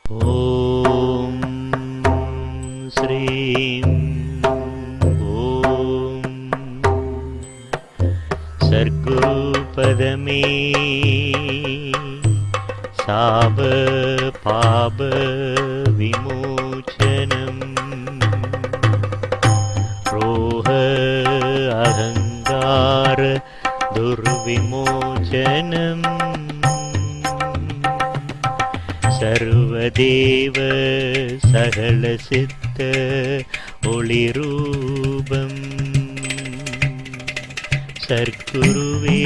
ஓம் ஸ்ரீம் ஓம் சர்க்குரு பதமே சாப பாப விமோசனம் ரோஹ அகங்கார துர்விமோசனம் சர்வதேவ சகல சித்த ஒளிரூபம் சர்க்குருவே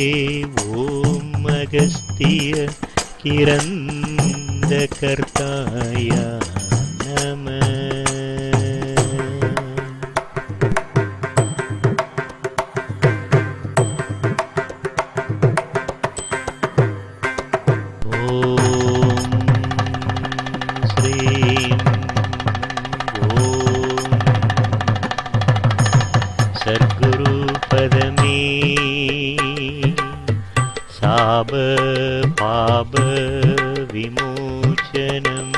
ஓம் அகஸ்திய கிரந்த கர்த்தாய நம. சர்க்குரு பதமே சாப பாப விமோசனம்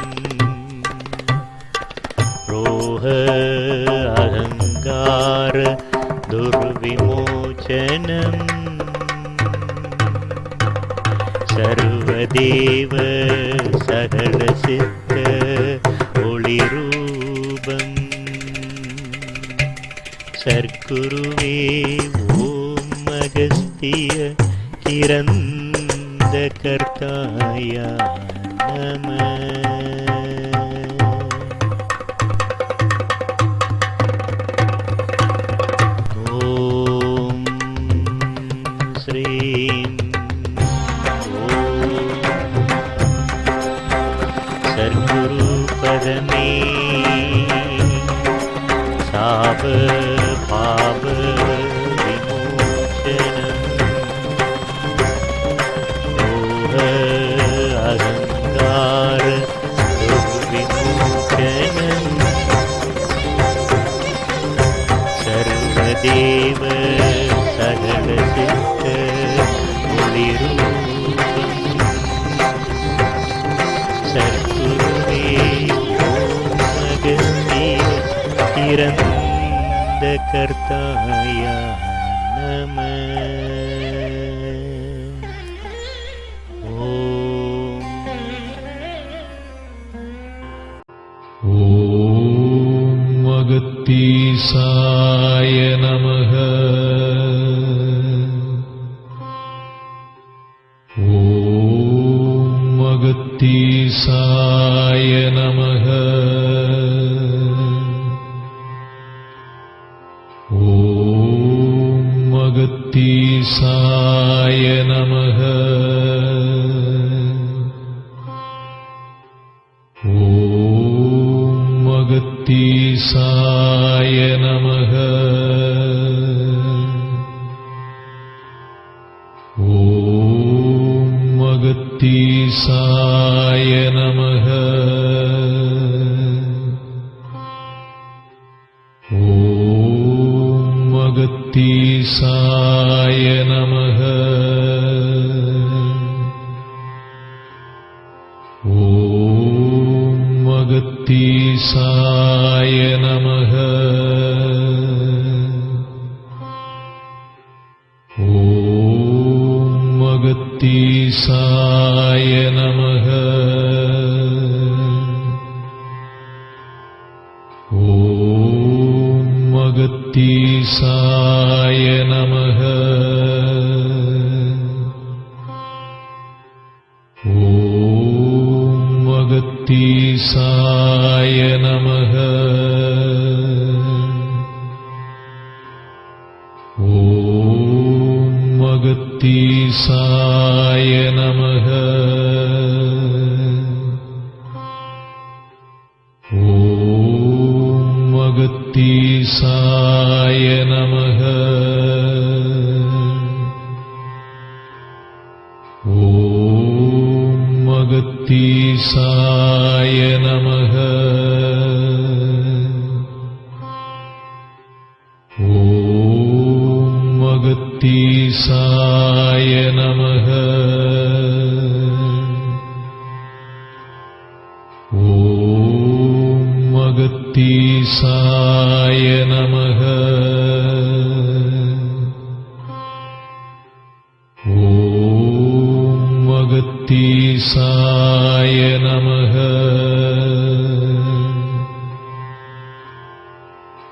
ரோஹ அகங்கார துர்விமோசனம் சர்வதேவ சகல சித்த ஒளிரூபம் சர்க்குருவே ஓம் அகஸ்திய கிரந்த கர்த்தாய நம. ஓம் ஸ்ரீம் ஓம் சர்க்குரு பதமே சாப பாப விமோசனம் ரோஹ அகங்கார துர்விமோசனம் சர்வதேவ சகல சித்த ஒளிரூபம் சர்க்குருவே ஓம் அகஸ்திய கிரந்த கர்த்தாய நம. ஓம் அகத்தீசாய நமஹ. ஓம் அகத்தீசாய நமஹ. ஓம் அகத்தீசாய நமஹ. ஓம் அகத்தீசாய நமஹ. ஓம் அகத்தீசாய நமஹ. ஓம் அகத்தீசாய நமஹ. ஓம் அகத்தீசாய நமஹ. ஓம் அகத்தீசாய நமஹ. ஓம் அகத்தீசாய நமஹ. ஓம் அகத்தீசாய நமஹ. ஓம் அகத்தீசாய நமஹ. ஓம் அகத்தீசாய நமஹ. ஓம் அகத்தீசாய நமஹ. ஓம் அகத்தீசாய நமஹ. நமக. ஓம் அகத்தீசாய நமக.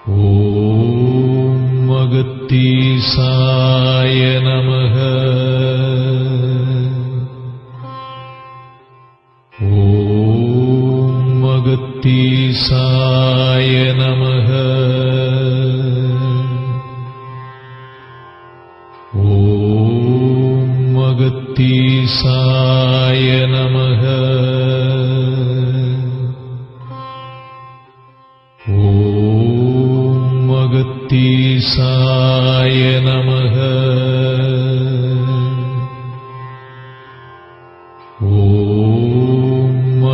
ஓம் அகத்தீசாய நமக. ஓம் அகத்தீசாய நமக. ஓம் அகத்தீசாய நமக. ஓம் அகத்தீசாய நமக. ஓம்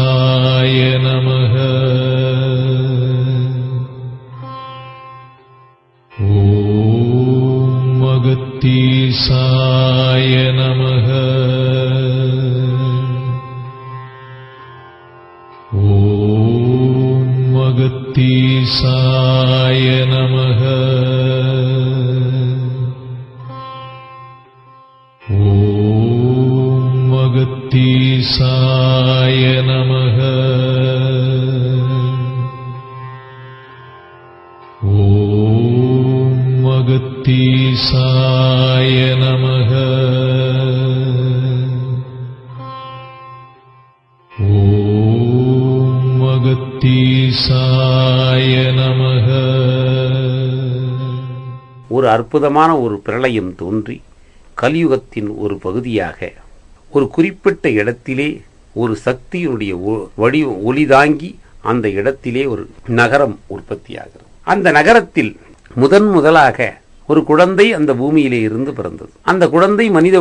அகத்தீசாய நமக. ஓம் அகத்தீசாய நமக. ஓம் அகத்தீசாய நமக. ஓம் அகத்தீசாய நமக. ஓம் அகத்தீசாய நமக. ஓம் அகத்தீசாய நமக. ஒரு அற்புதமான ஒரு பிரளயம் தோன்றி கலியுகத்தின் ஒரு பகுதியாக ஒரு குறிப்பிட்ட இடத்திலே ஒரு சக்தியினுடைய ஒளி தாங்கி அந்த இடத்திலே ஒரு நகரம் உற்பத்தியாகிறது. அந்த நகரத்தில் முதலாக ஒரு குழந்தை அந்த பூமியிலே இருந்து பிறந்தது. அந்த குழந்தை மனித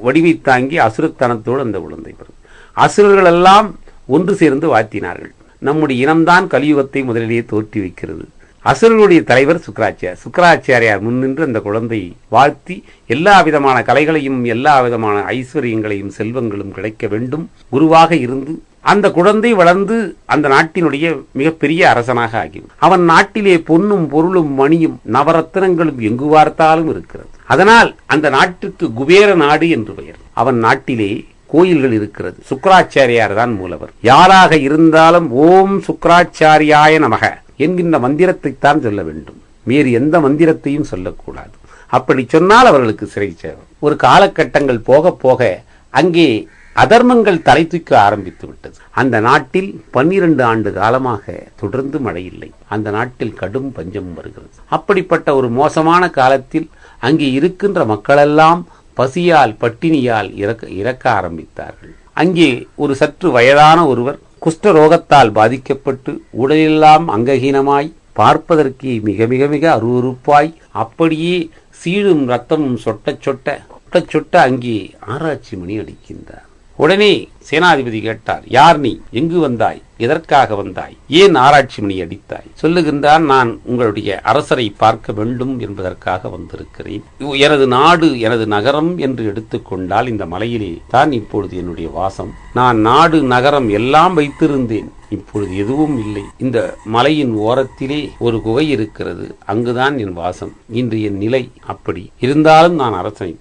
வடிவை தாங்கி அசுரத்தனத்தோடு அந்த குழந்தை பிறந்தது. அசுரர்கள் எல்லாம் ஒன்று சேர்ந்து வாழ்த்தினார்கள். நம்முடைய இனம்தான் கலியுகத்தை முதலிலே தோற்றி வைக்கிறது. அசுரர்களுடைய தலைவர் சுக்கராச்சாரியார் முன்னின்று அந்த குழந்தையை வாழ்த்தி எல்லா விதமான கலைகளையும் எல்லா விதமான ஐஸ்வர்யங்களையும் செல்வங்களும் கிடைக்க வேண்டும் குருவாக இருந்து அந்த குழந்தை வளர்ந்து அந்த நாட்டினுடைய மிகப்பெரிய அரசனாக ஆகியும் அவன் நாட்டிலே பொன்னும் பொருளும் மணியும் நவரத்தினங்களும் எங்கு பார்த்தாலும் இருக்கிறது. அதனால் அந்த நாட்டுக்கு குபேர நாடு என்று பெயர். அவன் நாட்டிலே கோயில்கள் இருக்கிறது. சுக்கராச்சாரியார் தான் மூலவர். யாராக இருந்தாலும் ஓம் சுக்கராச்சாரியாய நமக என்கின்ற மந்திரத்தைத்தான் சொல்ல வேண்டும். வேறு எந்த மந்திரத்தையும் சொல்லக்கூடாது. அப்படி சொன்னால் அவர்களுக்கு சிறை சேரும். ஒரு காலகட்டங்கள் போக போக அங்கே அதர்மங்கள் தலை தூக்க ஆரம்பித்து விட்டது. அந்த நாட்டில் 12 ஆண்டு காலமாக தொடர்ந்து மழை இல்லை. அந்த நாட்டில் கடும் பஞ்சம் வருகிறது. அப்படிப்பட்ட ஒரு மோசமான காலத்தில் அங்கே இருக்கின்ற மக்களெல்லாம் பசியால் பட்டினியால் இறக்க ஆரம்பித்தார்கள். அங்கே ஒரு சற்று வயதான ஒருவர் குஷ்டரோகத்தால் பாதிக்கப்பட்டு உடலெல்லாம் அங்கஹீனமாய் பார்ப்பதற்கு மிக மிக மிக அருவருப்பாய் அப்படியே சீழும் ரத்தமும் சொட்ட அங்கே ஆராய்ச்சி மணி அடிக்கின்றார். உடனே சேனாதிபதி கேட்டார், யார் நீ? எங்கு வந்தாய்? எதற்காக வந்தாய்? ஏன் ஆராய்ச்சி மணி அடித்தாய்? சொல்லுகின்றான், நான் உங்களுடைய அரசரை பார்க்க வேண்டும் என்பதற்காக வந்திருக்கிறேன். எனது நாடு எனது நகரம் என்று எடுத்துக்கொண்டால் இந்த மலையிலே தான் இப்பொழுது என்னுடைய வாசம். நான் நாடு நகரம் எல்லாம் வைத்திருந்தேன், இப்பொழுது எதுவும் இல்லை. இந்த மலையின் ஓரத்திலே ஒரு குகை இருக்கிறது, அங்குதான் என் வாசம். இன்று என் நிலை அப்படி இருந்தாலும் நான் அரசனை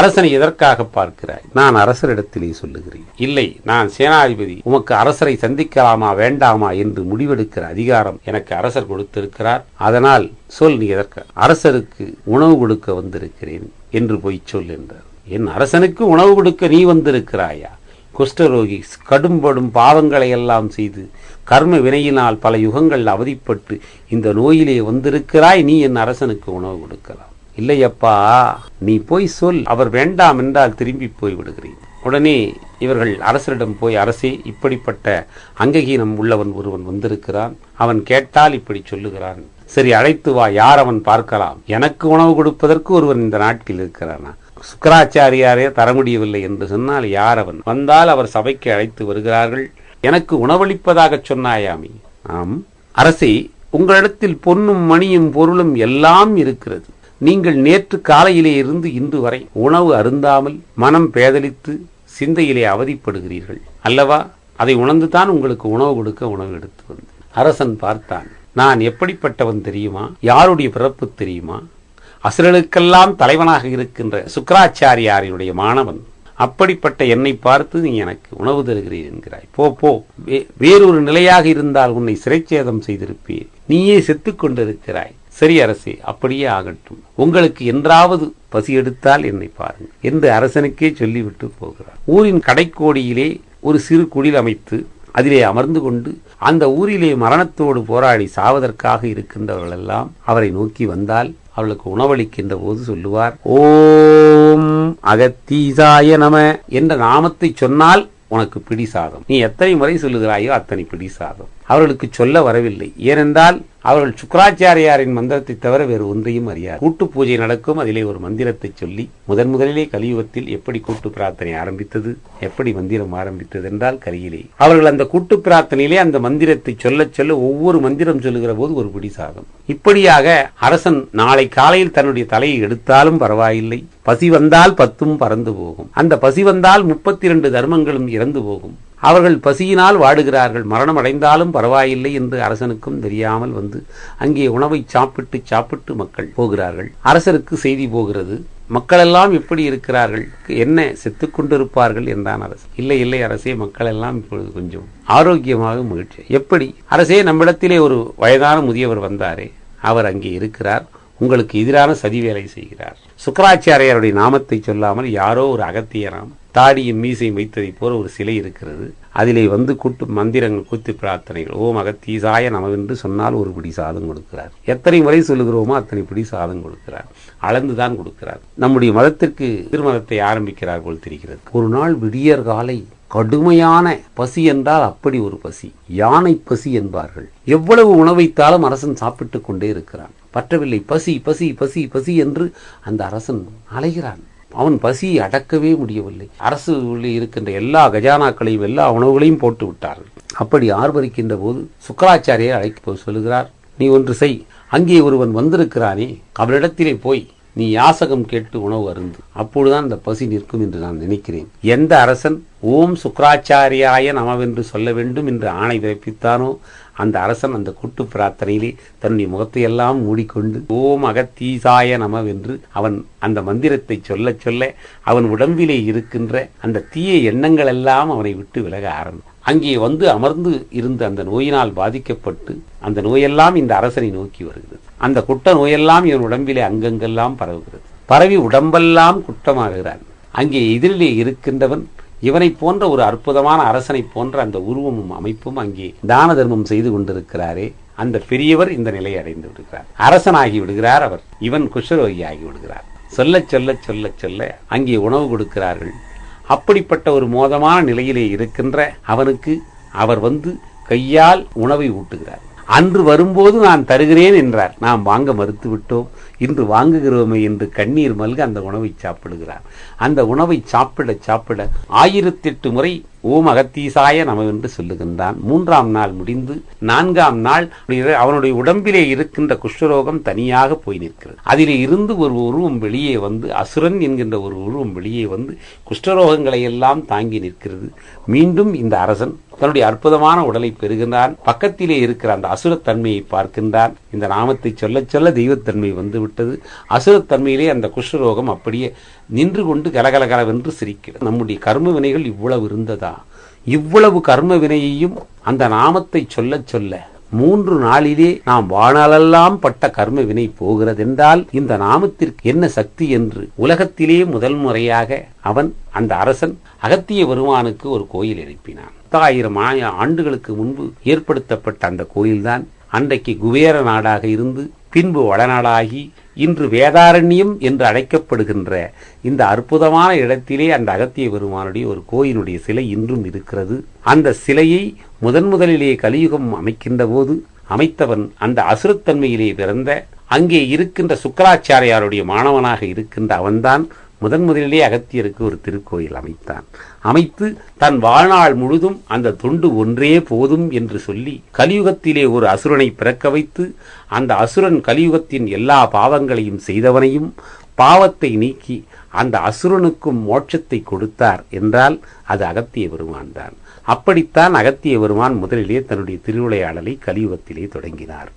அரசனை எதற்காக பார்க்கிறாய்? நான் அரசரிடத்திலே சொல்லுகிறேன். இல்லை, நான் சேனாதிபதி, உமக்கு அரசரை சந்திக்கலாமா வேண்டாமா என்று முடிவெடுக்கிற அதிகாரம் எனக்கு அரசர் கொடுத்திருக்கிறார். அதனால் சொல், நீ எதற்கு? அரசருக்கு உணவு கொடுக்க வந்திருக்கிறேன் என்று போய் சொல் என்றார். என் அரசனுக்கு உணவு கொடுக்க நீ வந்திருக்கிறாயா? குஷ்டரோகி கடும்படும் பாவங்களை எல்லாம் செய்து கர்ம வினையினால் பல யுகங்கள் அவதிப்பட்டு இந்த நோயிலே வந்திருக்கிறாய், நீ என் அரசனுக்கு உணவு கொடுக்கலாம். இல்லையப்பா, நீ போய் சொல், அவர் வேண்டாம் என்றால் திரும்பி போய் விடுகிறேன். உடனே இவர்கள் அரசரிடம் போய், அரசே, இப்படிப்பட்ட அங்ககீனம் உள்ளவன் ஒருவன் வந்திருக்கிறான், அவன் கேட்டால் இப்படி சொல்லுகிறான், சரி அழைத்து வா, யார் அவன் பார்க்கலாம். எனக்கு உணவு கொடுப்பதற்கு ஒருவன் இந்த நாட்டில் இருக்கிறானா? சுக்கராச்சாரியாரே தர முடியவில்லை என்று சொன்னால் யார் அவன்? வந்தால் அவர் சபைக்கு அழைத்து வருகிறார்கள். எனக்கு உணவளிப்பதாக சொன்னாயாமி? ஆம் அரசே, உங்களிடத்தில் பொன்னும் மணியும் பொருளும் எல்லாம் இருக்கிறது. நீங்கள் நேற்று காலையிலே இருந்து இன்று வரை உணவு அருந்தாமல் மனம் பேதலித்து சிந்தையிலே அவதிப்படுகிறீர்கள் அல்லவா? அதை உணர்ந்துதான் உங்களுக்கு உணவு கொடுக்க உணவு எடுத்து வந்து அரசன் பார்த்தான். நான் எப்படிப்பட்டவன் தெரியுமா? யாருடைய பிறப்பு தெரியுமா? அசுரர்களுக்கெல்லாம் தலைவனாக இருக்கின்ற சுக்கராச்சாரியாரினுடைய மாணவன். அப்படிப்பட்ட என்னை பார்த்து நீ எனக்கு உணவு தருகிறேன் என்கிறாய். போ போ, வேறொரு நிலையாக இருந்தால் உன்னை சிறைச்சேதம் செய்திருப்பேன். நீயே செத்துக் கொண்டிருக்கிறாய். சரி அரசே, அப்படியே ஆகட்டும். உங்களுக்கு என்றாவது பசி எடுத்தால் என்னை பாருங்கள் என்று அரசனுக்கே சொல்லிவிட்டு போகிறார். ஊரின் கடைக்கோடியிலே ஒரு சிறு குடில் அமைத்து அதிலே அமர்ந்து கொண்டு அந்த ஊரிலே மரணத்தோடு போராடி சாவதற்காக இருக்கின்றவர்கள் எல்லாம் அவரை நோக்கி வந்தால் அவளுக்கு உணவளிக்கின்ற போது சொல்லுவார், ஓம் அகத்தீசாய நம என்ற நாமத்தை சொன்னால் உனக்கு பிடி சாதம். நீ எத்தனை முறை சொல்லுகிறாயோ அத்தனை பிடி சாதம். அவர்களுக்கு சொல்ல வரவில்லை. ஏனென்றால் அவர்கள் சுக்கராச்சாரியாரின் மந்திரத்தை தவிர வேறு ஒன்றையும் அறியார். கூட்டு பூஜை நடக்கும். அதிலே ஒரு மந்திரத்தை சொல்லி முதலிலே கலியுகத்தில் எப்படி கூட்டு பிரார்த்தனை ஆரம்பித்தது, எப்படி மந்திரம் ஆரம்பித்தது என்றால் கரியிலே அவர்கள் அந்த கூட்டு பிரார்த்தனையிலே அந்த மந்திரத்தை சொல்ல சொல்ல ஒவ்வொரு மந்திரம் சொல்லுகிற போது ஒரு பிடி சாதம். இப்படியாக அரசன் நாளை காலையில் தன்னுடைய தலையை எடுத்தாலும் பரவாயில்லை, பசி வந்தால் 10 பறந்து போகும். அந்த பசி வந்தால் 32 தர்மங்களும் இறந்து போகும். அவர்கள் பசியினால் வாடுகிறார்கள், மரணம் அடைந்தாலும் பரவாயில்லை என்று அரசனுக்கும் தெரியாமல் வந்து அங்கே உணவை சாப்பிட்டு சாப்பிட்டு மக்கள் போகிறார்கள். அரசருக்கு செய்தி போகிறது, மக்கள் எல்லாம் எப்படி இருக்கிறார்கள், என்ன செத்துக் கொண்டிருப்பார்கள் என்றான் அரசு. இல்லை இல்லை அரசே, மக்கள் எல்லாம் இப்பொழுது கொஞ்சம் ஆரோக்கியமாக மகிழ்ச்சி. எப்படி அரசே? நம்மிடத்திலே ஒரு வயதான முதியவர் வந்தாரே, அவர் அங்கே இருக்கிறார், உங்களுக்கு எதிரான சதி வேலை செய்கிறார். சுக்கராச்சாரியாருடைய நாமத்தை சொல்லாமல் யாரோ ஒரு அகத்தியராம் தாடியும் மீசையும் வைத்ததை போல ஒரு சிலை இருக்கிறது. அதிலே வந்து கூட்டு மந்திரங்கள், கூத்து பிரார்த்தனைகள், ஓம் அகத்தீசாய நமவென்று சொன்னால் ஒரு பிடி சாதம் கொடுக்கிறார். எத்தனை முறை சொல்லுகிறோமோ அத்தனை பிடி சாதம் கொடுக்கிறார். அளந்துதான் கொடுக்கிறார். நம்முடைய மதத்திற்கு திருமணத்தை ஆரம்பிக்கிறார் போல் தெரிகிறது. ஒரு நாள் விடியற் காலை கடுமையான பசி என்றால் அப்படி ஒரு பசி, யானை பசி என்பார்கள். எவ்வளவு உணவைத்தாலும் அரசன் சாப்பிட்டு கொண்டே இருக்கிறான். பற்றவில்லை. பசி பசி பசி பசி என்று அந்த அரசன் அலைகிறான். அவன் பசியை அடக்கவே முடியவில்லை. அரசு இருக்கின்ற எல்லா கஜானாக்களையும் எல்லா உணவுகளையும் போட்டு விட்டார்கள். அப்படி ஆர்ப்பரிக்கின்ற போது சுக்கராச்சாரியை அழைக்க சொல்லுகிறார், நீ ஒன்று செய், அங்கே ஒருவன் வந்திருக்கிறானே, அவனிடத்திலே போய் நீ யாசகம் கேட்டு உணவு அருந்து, அப்பொழுதுதான் இந்த பசி நிற்கும் என்று நான் நினைக்கிறேன். எந்த அரசன் ஓம் சுக்கராச்சாரியாய நமவென்று சொல்ல வேண்டும் என்று ஆணை பிறப்பித்தானோ அந்த அரசன் அந்த கூட்டு பிரார்த்தனையிலே தன்னுடைய முகத்தை எல்லாம் மூடிக்கொண்டு ஓம் அகத்தீசாய நமவென்று அவன் அந்த மந்திரத்தை சொல்ல சொல்ல அவன் உடம்பிலே இருக்கின்ற அந்த தீய எண்ணங்கள் எல்லாம் அவனை விட்டு விலக ஆரம்பிக்கும். அங்கே வந்து அமர்ந்து இருந்த அந்த நோயினால் பாதிக்கப்பட்டு அந்த நோயெல்லாம் இந்த அரசனை நோக்கி வருகிறது. அந்த குட்ட நோயெல்லாம் இவன் உடம்பிலே அங்கங்கெல்லாம் பரவுகிறது. பரவி உடம்பெல்லாம் குற்றமாகிறான். அங்கே எதிரிலே இருக்கின்றவன் இவனை போன்ற ஒரு அற்புதமான அரசனை போன்ற அந்த உருவமும் அமைப்பும் அங்கே தான தர்மம் செய்து கொண்டிருக்கிறாரே, அந்த பெரியவர் இந்த நிலையை அடைந்து விடுகிறார். அரசனாகி விடுகிறார் அவர். இவன் குஷ்டரோகி ஆகி விடுகிறார். சொல்ல சொல்ல சொல்ல சொல்ல அங்கே உணவு கொடுக்கிறார்கள். அப்படிப்பட்ட ஒரு மோதமான நிலையிலே இருக்கின்ற அவனுக்கு அவர் வந்து கையால் உணவை ஊட்டுகிறார். அன்று வரும்போது நான் தருகிறேன் என்றார். நாம் வாங்க மறுத்து விட்டோம், இன்று வாங்குகிறோமே என்று கண்ணீர் மல்க அந்த உணவை சாப்பிடுகிறார். அந்த உணவை சாப்பிட சாப்பிட 1008 முறை ஓம் அகத்தீசாய நமவென்று சொல்லுகின்றான். 3ஆம் நாள் முடிந்து 4ஆம் நாள் அவனுடைய உடம்பிலே இருக்கின்ற குஷ்டரோகம் தனியாக போய் நிற்கிறது. அதிலே இருந்து ஒரு உருவம் வெளியே வந்து, அசுரன் என்கின்ற ஒரு உருவம் வெளியே வந்து குஷ்டரோகங்களை எல்லாம் தாங்கி நிற்கிறது. மீண்டும் இந்த அரசன் தன்னுடைய அற்புதமான உடலை பெறுகின்றான். பக்கத்திலே இருக்கிற அந்த அசுரத்தன்மையை பார்க்கின்றான். இந்த நாமத்தை சொல்ல சொல்ல தெய்வத்தன்மை வந்துவிட்டது. அசுரத்தன்மையிலே அந்த குஷ்டரோகம் அப்படியே நின்று கொண்டு கலகலகலவென்று சிரிக்கிறது. நம்முடைய கர்ம வினைகள் இவ்வளவு இருந்ததா? இவ்வளவு கர்ம வினையையும் அந்த நாமத்தை சொல்ல சொல்ல 3 நாளிலே நாம் வாழ்நாளெல்லாம் பட்ட கர்ம வினை போகிறது என்றால் இந்த நாமத்திற்கு என்ன சக்தி என்று உலகத்திலே முதல் முறையாக அவன் அந்த அரசன் அகத்திய பெருமானுக்கு ஒரு கோயில் எழுப்பினான். 10,000 ஆண்டுகளுக்கு முன்பு ஏற்படுத்தப்பட்ட அந்த கோயில்தான் அன்றைக்கு குபேர நாடாக இருந்து பின்பு வடநாடாகி இன்று வேதாரண்யம் என்று அழைக்கப்படுகின்ற இந்த அற்புதமான இடத்திலே அந்த அகத்திய பெருமானுடைய ஒரு கோயிலுடைய சிலை இன்றும் இருக்கிறது. அந்த சிலையை முதலிலே கலியுகம் அமைக்கின்ற போது அமைத்தவன் அந்த அசுரத்தன்மையிலே பிறந்த அங்கே இருக்கின்ற சுக்கராச்சாரியாருடைய மாணவனாக இருக்கின்ற அவன்தான் முதலிலே அகத்தியருக்கு ஒரு திருக்கோயில் அமைத்தான். அமைத்து தன் வாழ்நாள் முழுதும் அந்த தொண்டு ஒன்றே போதும் என்று சொல்லி கலியுகத்திலே ஒரு அசுரனை பிறக்க வைத்து அந்த அசுரன் கலியுகத்தின் எல்லா பாவங்களையும் செய்தவனையும் பாவத்தை நீக்கி அந்த அசுரனுக்கும் மோட்சத்தை கொடுத்தார் என்றால் அது அகத்திய பெருமான் தான். அப்படித்தான் அகத்திய பெருமான் முதலிலே தன்னுடைய திருவிளையாடலை கலியுகத்திலே தொடங்கினார்.